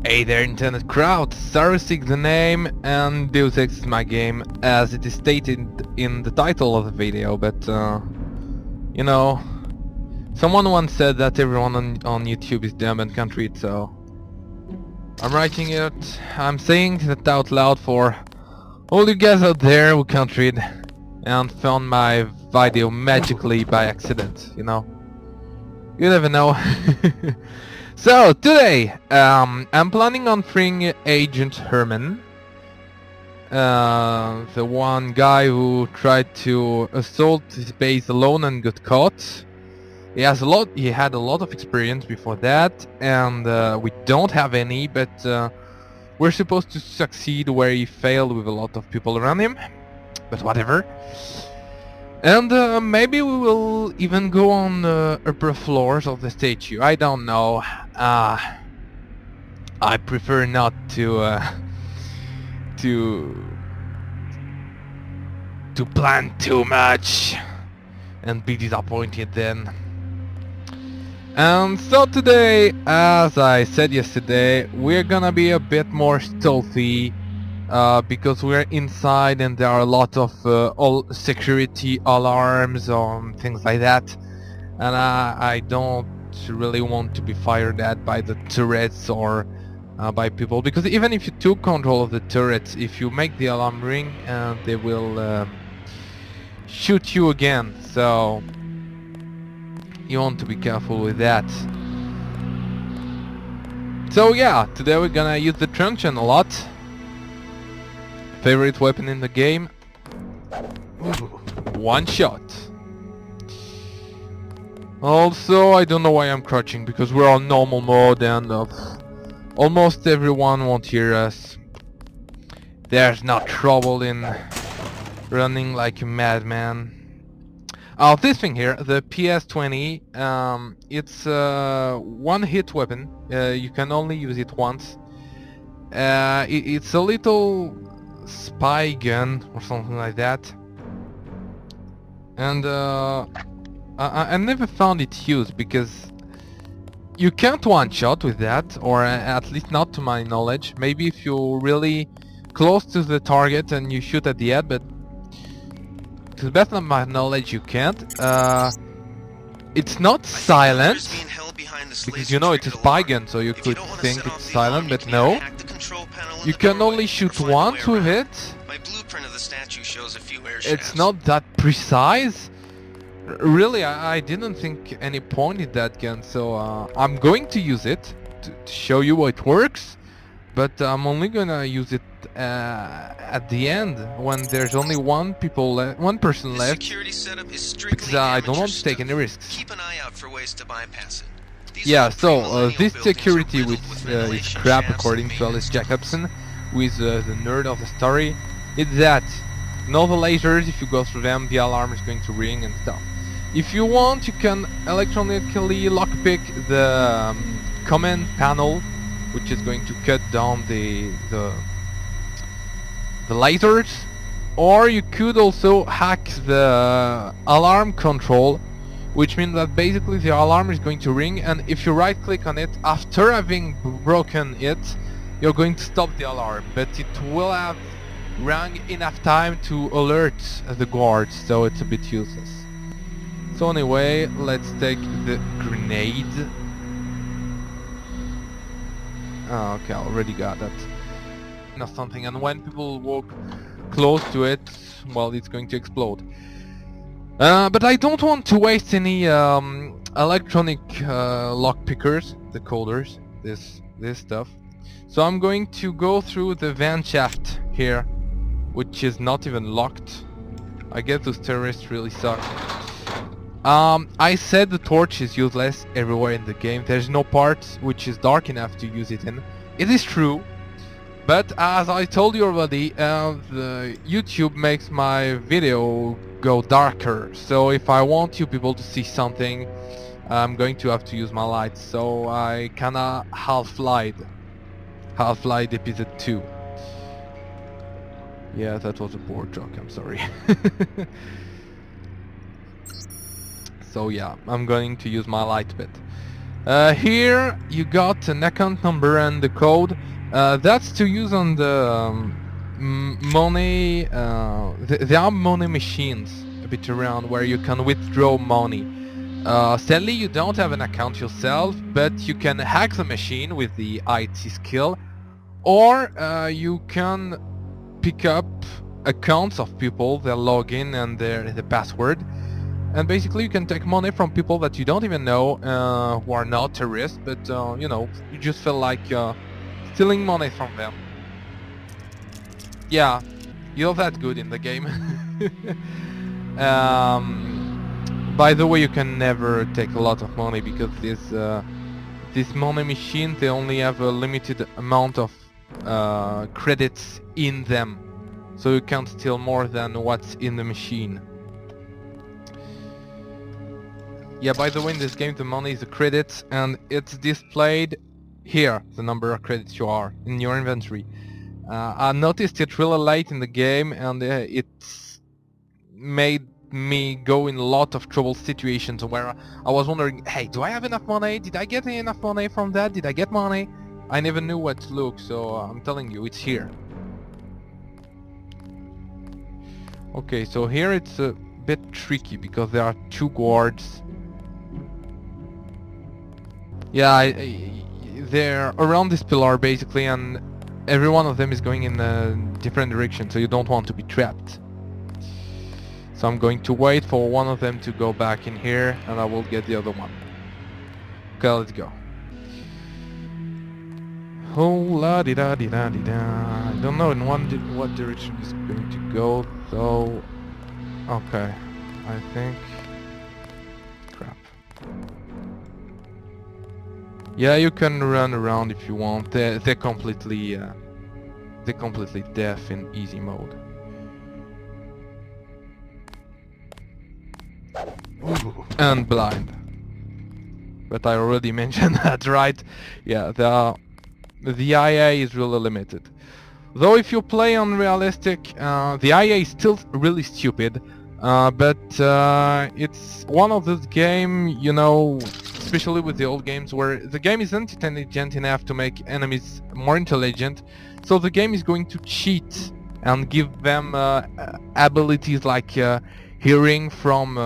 Hey there, internet crowd, Sarasik the name, and Deus Ex is my game, as it is stated in the title of the video, but you know, someone once said that everyone on YouTube is dumb and can't read, so I'm writing it, I'm saying it out loud for all you guys out there who can't read and found my video magically by accident, you know. You never know. So today, I'm planning on freeing Agent Hermann, the one guy who tried to assault his base alone and got caught. He had a lot of experience before that, and we don't have any, but we're supposed to succeed where he failed with a lot of people around him. But whatever. And maybe we will even go on the upper floors of the statue. I don't know. I prefer not to plan too much and be disappointed then. And so today, as I said yesterday, we're gonna be a bit more stealthy. Because we're inside and there are a lot of all security alarms or things like that, and I don't really want to be fired at by the turrets or by people, because even if you took control of the turrets, if you make the alarm ring, they will shoot you again, so you want to be careful with that. So yeah, today we're gonna use the truncheon a lot. Favorite weapon in the game. One shot. Also, I don't know why I'm crouching, because we're on normal mode and almost everyone won't hear us. There's no trouble in running like a madman. This thing here, the PS20, it's a one-hit weapon. You can only use it once. It's a little spy gun or something like that, and I never found it used, because you can't one-shot with that, or at least not to my knowledge. Maybe if you're really close to the target and you shoot at the head, but to the best of my knowledge you can't. It's not silent, because you know it's a spy gun, so you could think it's silent, but no. You can only shoot once with it. It's not that precise. Really, I didn't think any point in that gun, so I'm going to use it to show you how it works, but I'm only gonna use it at the end, when there's only one person left, because I don't want to take any risks. Keep an eye out for ways to bypass it. Yeah, so this security, which is crap according to Alice Jacobson, who is the nerd of the story, is that no the lasers, if you go through them, the alarm is going to ring and stuff. If you want, you can electronically lockpick the command panel, which is going to cut down the lasers, or you could also hack the alarm control, which means that basically the alarm is going to ring, and if you right click on it after having broken it, you're going to stop the alarm, but it will have rang enough time to alert the guards, so it's a bit useless. So anyway, let's take the grenade. Oh, okay, I already got that. Not something, and when people walk close to it, well, it's going to explode. But I don't want to waste any electronic lock pickers, the coders, this stuff. So I'm going to go through the van shaft here, which is not even locked. I guess those terrorists really suck. I said the torch is useless everywhere in the game. There's no part which is dark enough to use it in. It is true. But as I told you already, the YouTube makes my video go darker. So if I want you people to see something, I'm going to have to use my lights. So I kinda half-lied episode 2. Yeah, that was a poor joke, I'm sorry. So yeah, I'm going to use my light bit. Here you got an account number and the code. That's to use on the money. There are money machines a bit around where you can withdraw money. Sadly, you don't have an account yourself, but you can hack the machine with the IT skill, or you can pick up accounts of people, their login and the password, and basically you can take money from people that you don't even know, who are not terrorists, but you know, you just feel like stealing money from them. Yeah, you're that good in the game. By the way, you can never take a lot of money because this money machine, they only have a limited amount of credits in them, so you can't steal more than what's in the machine. Yeah, by the way, in this game the money is the credits, and it's displayed here, the number of credits you are in your inventory. I noticed it really late in the game, and it's made me go in a lot of trouble situations where I was wondering, hey, do I have enough money? Did I get enough money from that? Did I get money? I never knew what to look, so I'm telling you, it's here. Okay, so here it's a bit tricky because there are two guards. Yeah, they're around this pillar basically, and every one of them is going in a different direction, so you don't want to be trapped. So I'm going to wait for one of them to go back in here, and I will get the other one. Okay, let's go. Oh la di da di da di da. I don't know in what direction it's going to go, so okay. I think. Crap. Yeah, you can run around if you want. They're completely deaf in easy mode. And blind. But I already mentioned that, right? Yeah, the IA is really limited. Though if you play on realistic, the IA is still really stupid. But it's one of those games, you know, especially with the old games, where the game isn't intelligent enough to make enemies more intelligent, so the game is going to cheat and give them abilities like hearing from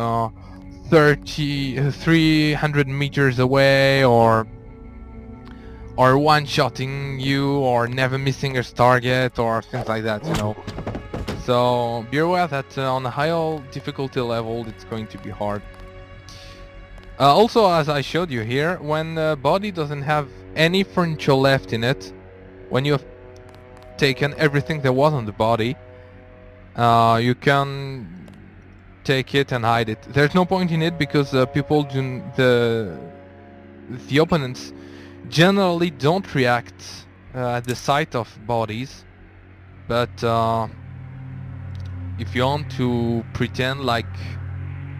300 meters away, or one-shotting you, or never missing a target, or things like that, you know. So be aware that on a higher difficulty level it's going to be hard. Also, as I showed you here, when the body doesn't have any furniture left in it, when you have taken everything there was on the body, you can take it and hide it. There's no point in it because people do, the opponents generally don't react at the sight of bodies, but if you want to pretend like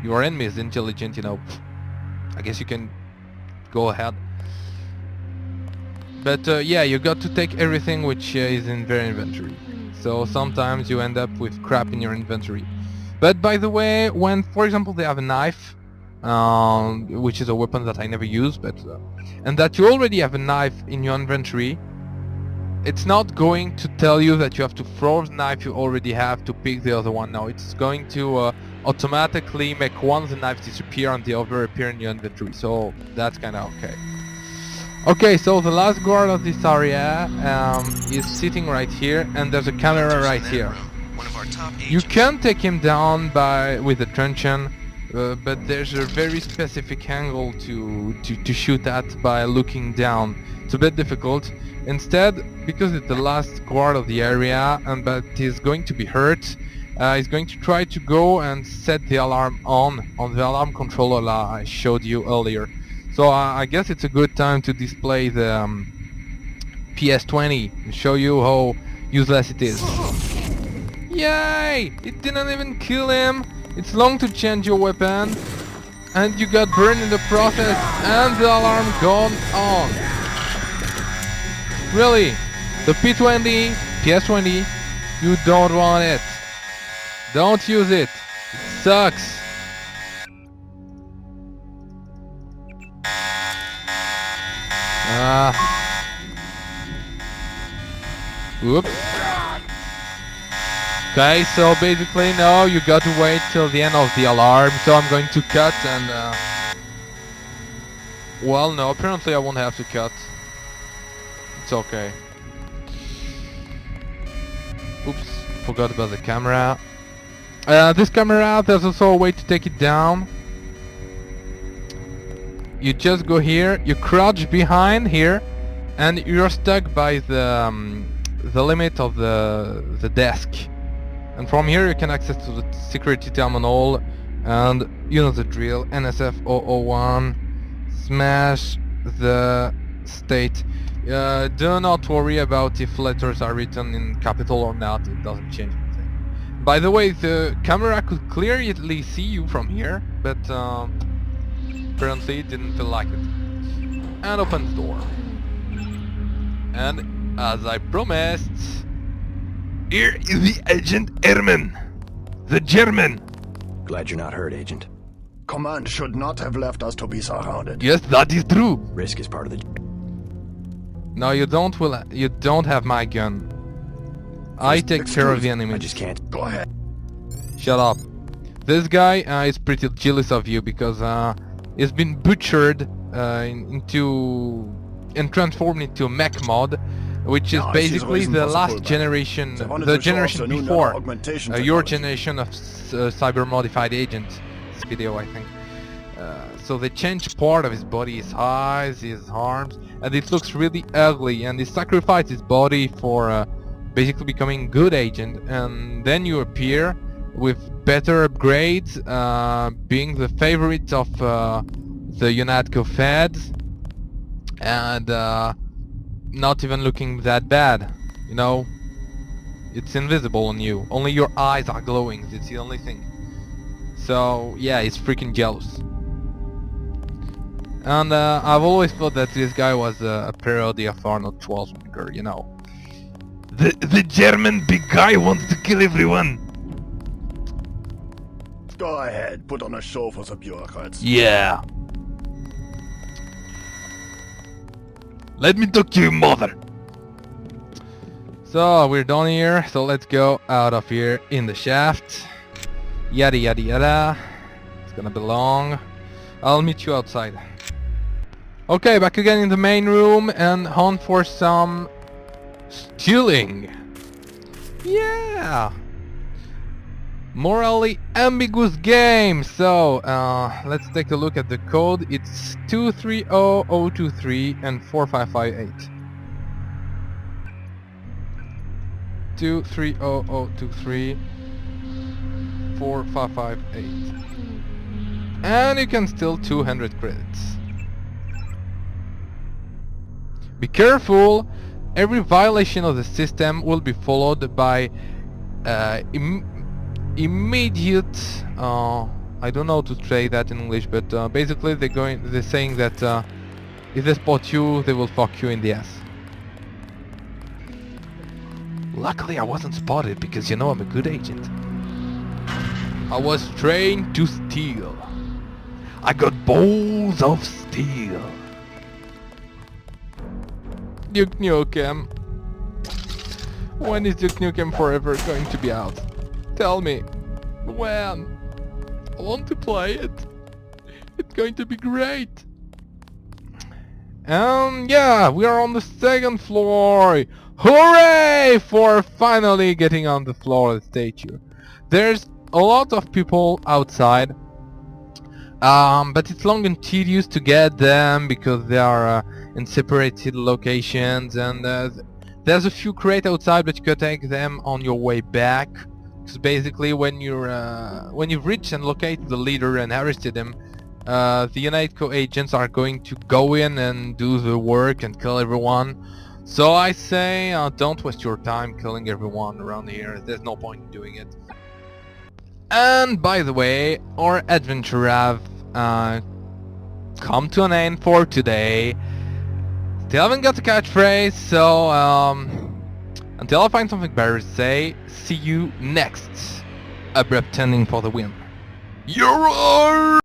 your enemy is intelligent, you know, I guess you can go ahead. But yeah, you got to take everything which is in their inventory. So sometimes you end up with crap in your inventory. But by the way, when, for example, they have a knife, which is a weapon that I never use, but and that you already have a knife in your inventory, it's not going to tell you that you have to throw the knife you already have to pick the other one. No, it's going to automatically make one of the knives disappear and the other appear in your inventory. So that's kind of okay. Okay, so the last guard of this area is sitting right here, and there's a camera right here. You can take him down with a truncheon, but there's a very specific angle to shoot at by looking down. It's a bit difficult. Instead, because it's the last guard of the area, but he's going to be hurt, he's going to try to go and set the alarm on the alarm controller I showed you earlier. So I guess it's a good time to display the PS20 and show you how useless it is. Yay! It didn't even kill him. It's long to change your weapon, and you got burned in the process, and the alarm gone on. Really, the P20, PS20, you don't want it. Don't use it. It sucks. Whoops. Okay, so basically no, you got to wait till the end of the alarm, so I'm going to cut and well, no, apparently I won't have to cut. It's okay. Oops, forgot about the camera. This camera, there's also a way to take it down. You just go here, you crouch behind here, and you're stuck by the limit of the desk. And from here you can access to the security terminal, and you know the drill. NSF 001, smash the state. Do not worry about if letters are written in capital or not, it doesn't change anything. By the way, the camera could clearly see you from here, but apparently it didn't feel like it. And open the door. And as I promised, here is the Agent Hermann, the German. Glad you're not hurt, Agent. Command should not have left us to be surrounded. Yes, that is true. Risk is part of the... No, you don't. You don't have my gun. I take care of the enemy. I just can't. Go ahead. Shut up. This guy is pretty jealous of you because he's been butchered and transformed into a mech mod, which is basically the last generation, the generation before your generation of cyber-modified agent. This video, I think. So they changed part of his body, his eyes, his arms, and it looks really ugly. And he sacrificed his body for basically becoming a good agent. And then you appear with better upgrades, being the favorite of the UNATCO feds, and not even looking that bad. You know, it's invisible on you. Only your eyes are glowing. It's the only thing. So yeah, he's freaking jealous. And I've always thought that this guy was a parody of Arnold Schwarzenegger, you know. The German big guy wants to kill everyone. Go ahead, put on a show for the bureaucrats. Yeah. Let me talk to your mother. So we're done here, so let's go out of here in the shaft. Yada yada yada. It's gonna be long. I'll meet you outside. Okay, back again in the main room and hunt for some stealing. Yeah. Morally ambiguous game. So let's take a look at the code. It's 230023 and 4558. 230023 4558. And you can steal 200 credits. Be careful, every violation of the system will be followed by immediate, I don't know how to say that in English, but basically they're saying that if they spot you, they will fuck you in the ass. Luckily I wasn't spotted because you know I'm a good agent. I was trained to steal. I got balls of steel. Duke Nukem. When is Duke Nukem Forever going to be out? Tell me. When? I want to play it. It's going to be great. Yeah, we are on the second floor. Hooray for finally getting on the floor of the statue. There's a lot of people outside. But it's long and tedious to get them because they are in separated locations, and there's a few crates outside, but you can take them on your way back. Because basically, when you've reached and located the leader and arrested him, the UNATCO agents are going to go in and do the work and kill everyone. So I say, don't waste your time killing everyone around here. There's no point in doing it. And by the way, our adventure have come to an end for today. Still haven't got the catchphrase, so until I find something better to say, see you next. Abrupt ending for the win. You're